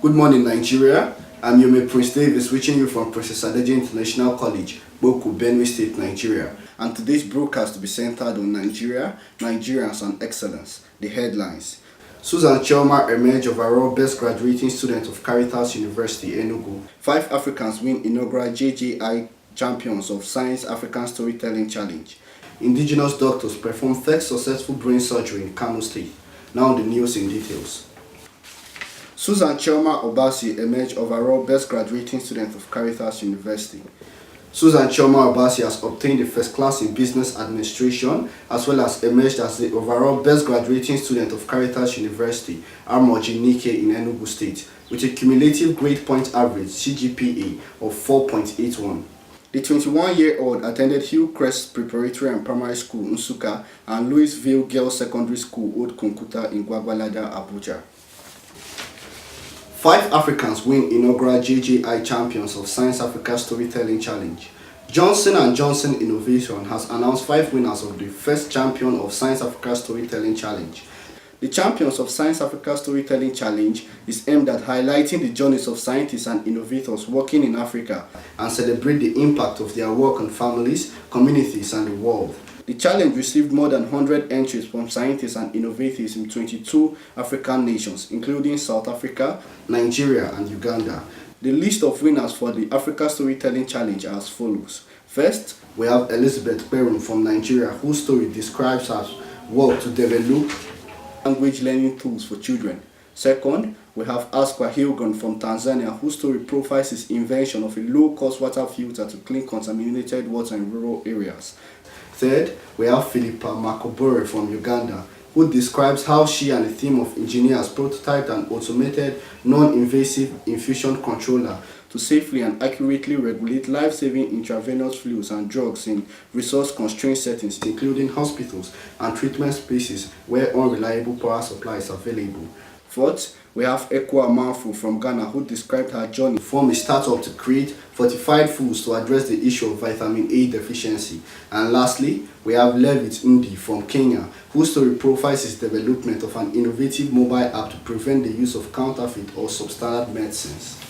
Good morning, Nigeria. I'm Iormee Prince Davis, reaching you from PositiveNaija International College, Boku, Benue State, Nigeria. And today's broadcast will be centered on Nigeria, Nigerians and Excellence. The headlines. Susan Chioma emerged overall best graduating student of Caritas University, Enugu. 5 Africans win inaugural JJI Champions of Science African Storytelling Challenge. Indigenous doctors perform first successful brain surgery in Kano State. Now the news in details. Susan Chioma Obasi emerged overall best graduating student of Caritas University. Susan Chioma Obasi has obtained a first class in business administration as well as emerged as the overall best graduating student of Caritas University, Amoji Nike in Enugu State, with a cumulative grade point average CGPA of 4.81. The 21-year-old attended Hillcrest Preparatory and Primary School, Nsukka, and Louisville Girls Secondary School, Old Kunkuta in Gwagwalada, Abuja. 5 Africans win inaugural JJI Champions of Science Africa Storytelling Challenge. Johnson & Johnson Innovation has announced 5 winners of the first champion of Science Africa Storytelling Challenge. The Champions of Science Africa Storytelling Challenge is aimed at highlighting the journeys of scientists and innovators working in Africa and celebrate the impact of their work on families, communities, and the world. The challenge received more than 100 entries from scientists and innovators in 22 African nations, including South Africa, Nigeria, and Uganda. The list of winners for the Africa Storytelling Challenge are as follows. First, we have Elizabeth Perum from Nigeria, whose story describes her work to develop language learning tools for children. Second, we have Askwa Hilgon from Tanzania, whose story profiles his invention of a low-cost water filter to clean contaminated water in rural areas. Third, we have Philippa Makobore from Uganda, who describes how she and a team of engineers prototyped an automated, non-invasive infusion controller to safely and accurately regulate life-saving intravenous fluids and drugs in resource-constrained settings, including hospitals and treatment spaces where unreliable power supply is available. Fourth, we have Ekwa Amanfu from Ghana, who described her journey to form a startup to create fortified foods to address the issue of vitamin A deficiency. And lastly, we have Levit Undi from Kenya, whose story profiles his development of an innovative mobile app to prevent the use of counterfeit or substandard medicines.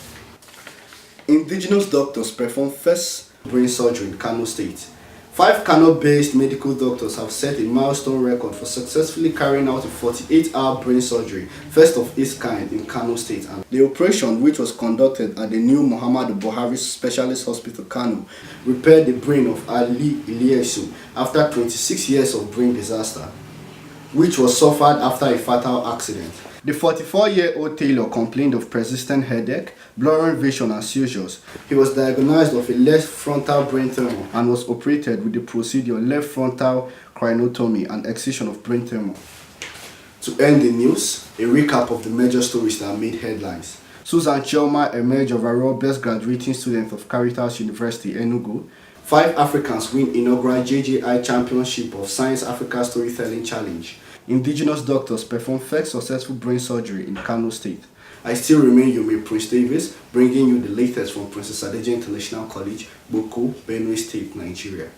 Indigenous doctors perform first brain surgery in Kano State. 5 Kano-based medical doctors have set a milestone record for successfully carrying out a 48-hour brain surgery, first of its kind in Kano State. And the operation, which was conducted at the new Muhammadu Buhari Specialist Hospital, Kano, repaired the brain of Ali Iliesu after 26 years of brain disaster, which was suffered after a fatal accident. The 44-year-old tailor complained of persistent headache, blurring vision and seizures. He was diagnosed of a left frontal brain tumor and was operated with the procedure left frontal craniotomy and excision of brain tumor. To end the news, a recap of the major stories that made headlines. Susan Chioma emerged overall best graduating student of Caritas University, Enugu. 5 Africans win inaugural JJI Championship of Science Africa Storytelling Challenge. Indigenous doctors perform first successful brain surgery in Kano State. I still remain Iormee Prince Davis, bringing you the latest from PositiveNaija International College, Boku, Benue State, Nigeria.